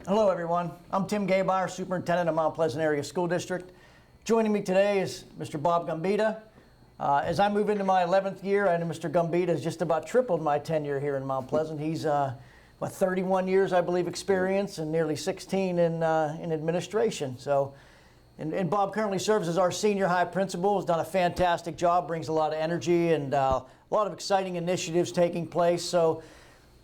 Hello, everyone. I'm Tim Gabauer, Superintendent of Mount Pleasant Area School District. Joining me today is Mr. Bob Gambetta. As I move into my 11th year, I know Mr. Gambetta has just about tripled my tenure here in Mount Pleasant. He's 31 years, I believe, experience and nearly 16 in administration. And Bob currently serves as our senior high principal. Has done a fantastic job, brings a lot of energy and a lot of exciting initiatives taking place. So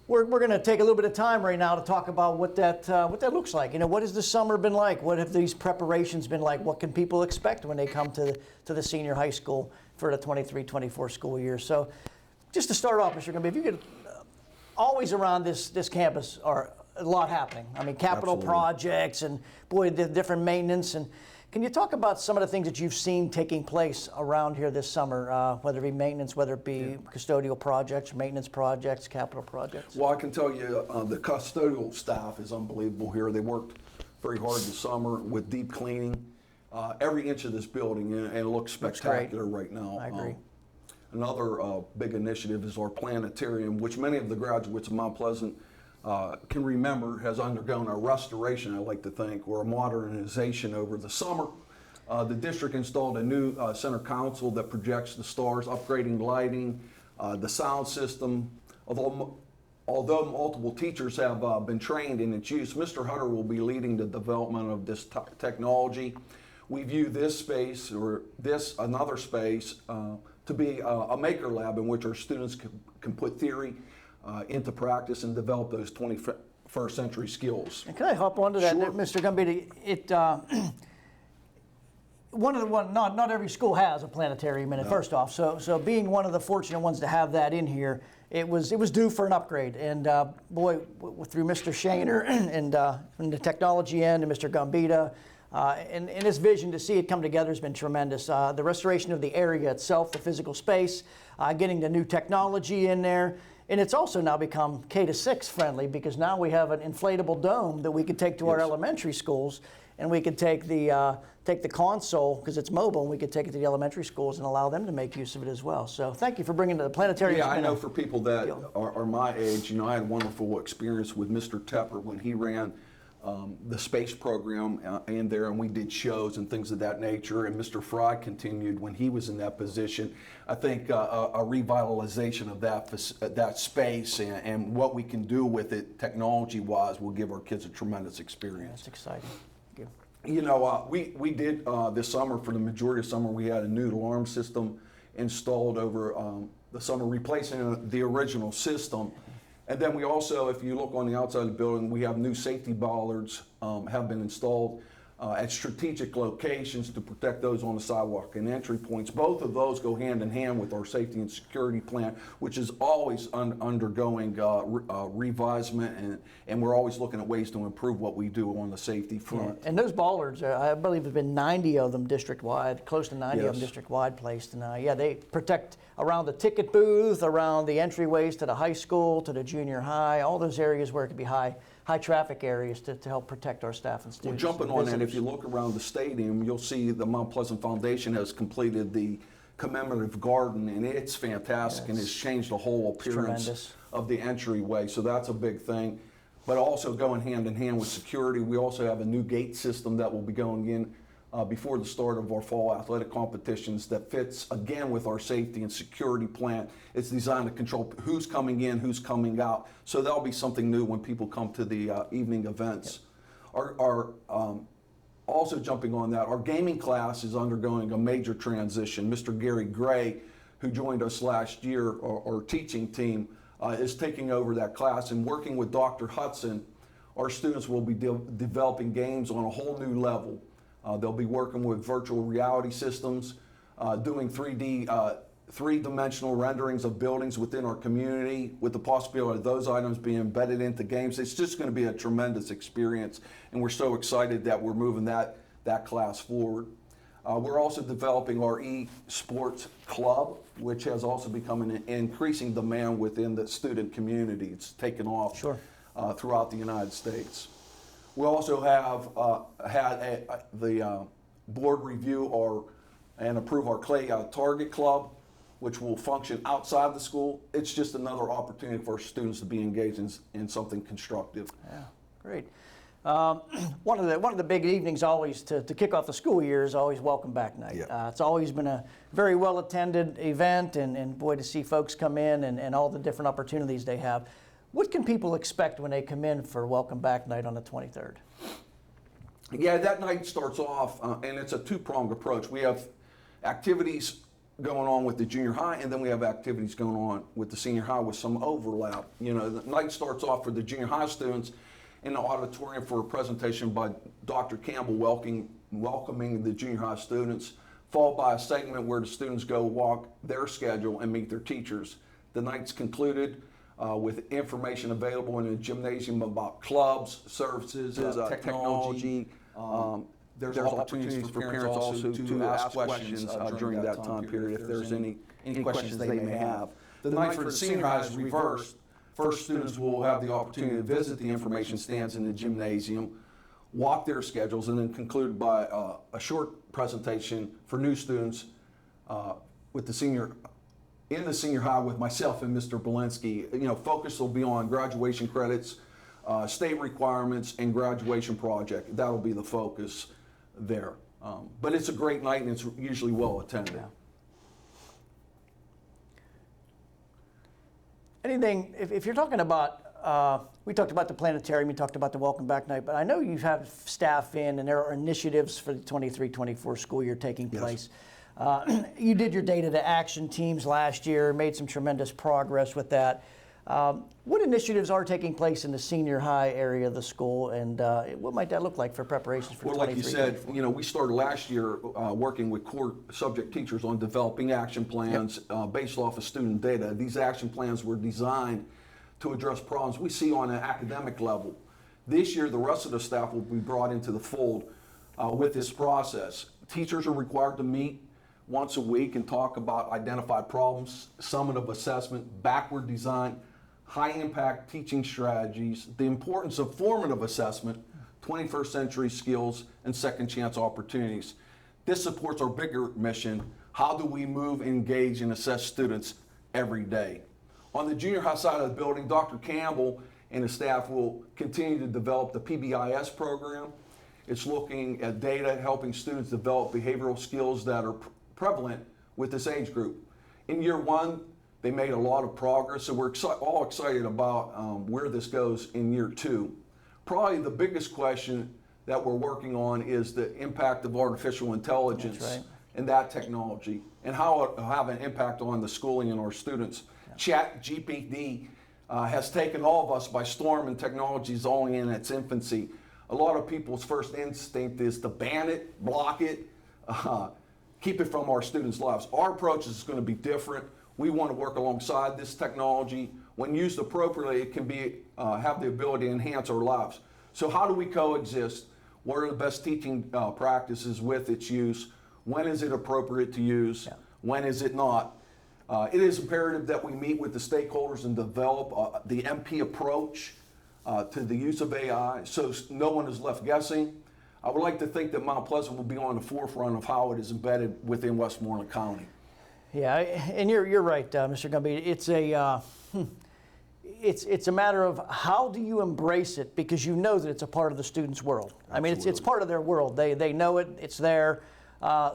we're going to take a little bit of time right now to talk about what that looks like. You know, what has the summer been like? What have these preparations been like? What can people expect when they come to the senior high school for the 23-24 school year? So just to start off, Mr. Gambetta, if you could, always around this campus are a lot happening. I mean, capital Absolutely. Projects and, boy, the different maintenance. And can you talk about some of the things that you've seen taking place around here this summer, whether it be maintenance, whether it be custodial projects, maintenance projects, capital projects? Well, I can tell you the custodial staff is unbelievable here. They worked very hard this summer with deep cleaning, every inch of this building, and it looks spectacular right now. I agree. Another big initiative is our planetarium, which many of the graduates of Mount Pleasant can remember has undergone a restoration, I like to think, or a modernization over the summer. The district installed a new center console that projects the stars, upgrading lighting, the sound system. Although multiple teachers have been trained in its use, Mr. Hutter will be leading the development of this technology. We view this space, or another space, to be a maker lab in which our students can put theory into practice and develop those 21st century skills. And can I hop onto that, Sure. Mr. Gambetta? Not every school has a planetarium in it. No. First off, so being one of the fortunate ones to have that in here, it was due for an upgrade. And boy, through Mr. Shaner and the technology end, and Mr. Gambetta, and his vision to see it come together has been tremendous. The restoration of the area itself, the physical space, getting the new technology in there. And it's also now become K-6 friendly, because now we have an inflatable dome that we could take to our elementary schools, and we could take the console, because it's mobile, and we could take it to the elementary schools and allow them to make use of it as well. So thank you for bringing the planetarium. Yeah, I know for people that are my age, I had a wonderful experience with Mr. Tepper when he ran the space program in there, and we did shows and things of that nature, and Mr. Fry continued when he was in that position. I think a revitalization of that space and what we can do with it technology-wise will give our kids a tremendous experience. That's exciting. Thank you. You know, we did this summer, for the majority of summer, we had a new alarm system installed over the summer, replacing the original system. And then we also, if you look on the outside of the building, we have new safety bollards have been installed at strategic locations to protect those on the sidewalk and entry points. Both of those go hand in hand with our safety and security plan, which is always undergoing revisement, and we're always looking at ways to improve what we do on the safety front. Yeah. And those bollards, I believe there's been 90 of them district-wide, close to 90 of them district-wide placed. And they protect around the ticket booth, around the entryways to the high school, to the junior high, all those areas where it could be high traffic areas to help protect our staff and students. Well, jumping on that, if you look around the stadium, you'll see the Mount Pleasant Foundation has completed the commemorative garden, and it's fantastic, and it's changed the whole appearance of the entryway, so that's a big thing. But also going hand in hand with security, we also have a new gate system that will be going in before the start of our fall athletic competitions that fits again with our safety and security plan. It's designed to control who's coming in, who's coming out. So that'll be something new when people come to the evening events. Also jumping on that, our gaming class is undergoing a major transition. Mr. Gary Gray, who joined us last year, our teaching team, is taking over that class, and working with Dr. Hudson, our students will be developing games on a whole new level. They'll be working with virtual reality systems, doing three-dimensional renderings of buildings within our community, with the possibility of those items being embedded into games. It's just going to be a tremendous experience, and we're so excited that we're moving that class forward. We're also developing our eSports club, which has also become an increasing demand within the student community. It's taken off throughout the United States. We also have had the board review and approve our Clay Target Club, which will function outside the school. It's just another opportunity for students to be engaged in something constructive. Yeah, great. One of the big evenings always to kick off the school year is always Welcome Back Night. Yeah. It's always been a very well attended event, and boy, to see folks come in and all the different opportunities they have. What can people expect when they come in for Welcome Back Night on the 23rd? Yeah, that night starts off, and it's a two-pronged approach. We have activities going on with the junior high, and then we have activities going on with the senior high with some overlap. You know, the night starts off for the junior high students in the auditorium for a presentation by Dr. Campbell welcoming the junior high students, followed by a segment where the students go walk their schedule and meet their teachers. The night's concluded with information available in the gymnasium about clubs, services, technology. There's opportunities for parents also to ask questions during that time period if there's any questions they may have. The night for the senior high is reversed. First, students will have the opportunity to visit the information stands in the gymnasium, walk their schedules, and then conclude by a short presentation for new students with the senior high with myself and Mr. Belinsky. You know, focus will be on graduation credits, state requirements, and graduation project. That'll be the focus there. But it's a great night, and it's usually well attended. Yeah. Anything, if you're talking about, we talked about the planetarium, you talked about the Welcome Back Night, but I know you have staff in and there are initiatives for the 23-24 school year taking place. You did your data to action teams last year, made some tremendous progress with that. What initiatives are taking place in the senior high area of the school, and what might that look like for preparations for 23-24? Well, like you said, you know, we started last year working with core subject teachers on developing action plans based off of student data. These action plans were designed to address problems we see on an academic level. This year, the rest of the staff will be brought into the fold with this process. Teachers are required to meet once a week and talk about identified problems, summative assessment, backward design, high impact teaching strategies, the importance of formative assessment, 21st century skills, and second chance opportunities. This supports our bigger mission: how do we move, engage, and assess students every day? On the junior high side of the building, Dr. Campbell and his staff will continue to develop the PBIS program. It's looking at data, helping students develop behavioral skills that are prevalent with this age group. In year one, they made a lot of progress, so we're all excited about where this goes in year two. Probably the biggest question that we're working on is the impact of artificial intelligence and that technology, and how it will have an impact on the schooling and our students. ChatGPT has taken all of us by storm, and technology is only in its infancy. A lot of people's first instinct is to ban it, block it, keep it from our students' lives. Our approach is going to be different. We want to work alongside this technology. When used appropriately, it can be have the ability to enhance our lives. So how do we coexist? What are the best teaching practices with its use? When is it appropriate to use? When is it not? It is imperative that we meet with the stakeholders and develop the MP approach to the use of AI so no one is left guessing. I would like to think that Mount Pleasant will be on the forefront of how it is embedded within Westmoreland County. Yeah, and you're right, Mr. Gumby. It's a matter of how do you embrace it, because you know that it's a part of the student's world. Absolutely. I mean, it's part of their world. They know it. It's there.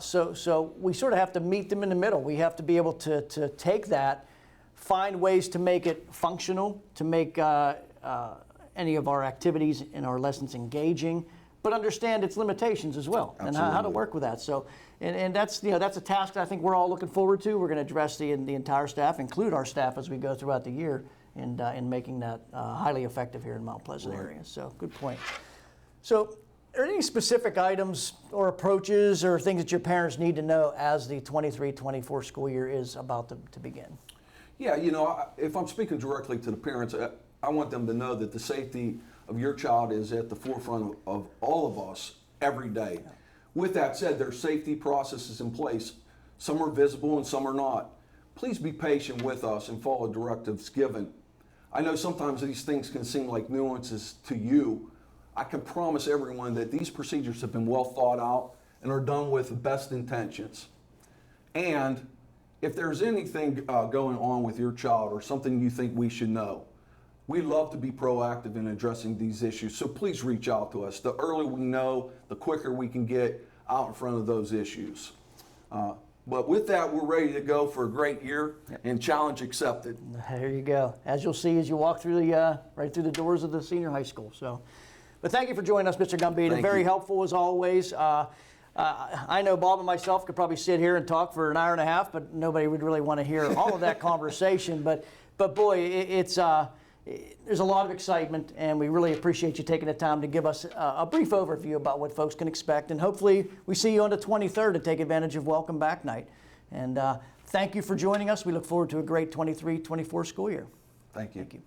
So we sort of have to meet them in the middle. We have to be able to take that, find ways to make it functional, to make any of our activities and our lessons engaging, but understand its limitations as well. Absolutely. And how to work with that. So, and that's that's a task that I think we're all looking forward to. We're going to address the entire staff, include our staff as we go throughout the year, in making that highly effective here in Mount Pleasant area. So good point. So are there any specific items or approaches or things that your parents need to know as the 23-24 school year is about to begin? Yeah, if I'm speaking directly to the parents, I want them to know that the safety of your child is at the forefront of all of us every day. Yeah. With that said, there are safety processes in place. Some are visible and some are not. Please be patient with us and follow directives given. I know sometimes these things can seem like nuances to you. I can promise everyone that these procedures have been well thought out and are done with the best intentions. And if there's anything going on with your child or something you think we should know, We love to be proactive in addressing these issues, so please reach out to us. The earlier we know, the quicker we can get out in front of those issues. But with that, we're ready to go for a great year and challenge accepted. There you go. As you'll see as you walk through the right through the doors of the senior high school. So, but thank you for joining us, Mr. Gambita. Thank Very you. helpful as always. I know Bob and myself could probably sit here and talk for an hour and a half, but nobody would really want to hear all of that conversation. But boy, it's there's a lot of excitement, and we really appreciate you taking the time to give us a brief overview about what folks can expect. And hopefully we see you on the 23rd to take advantage of Welcome Back Night. And thank you for joining us. We look forward to a great 23-24 school year. Thank you. Thank you.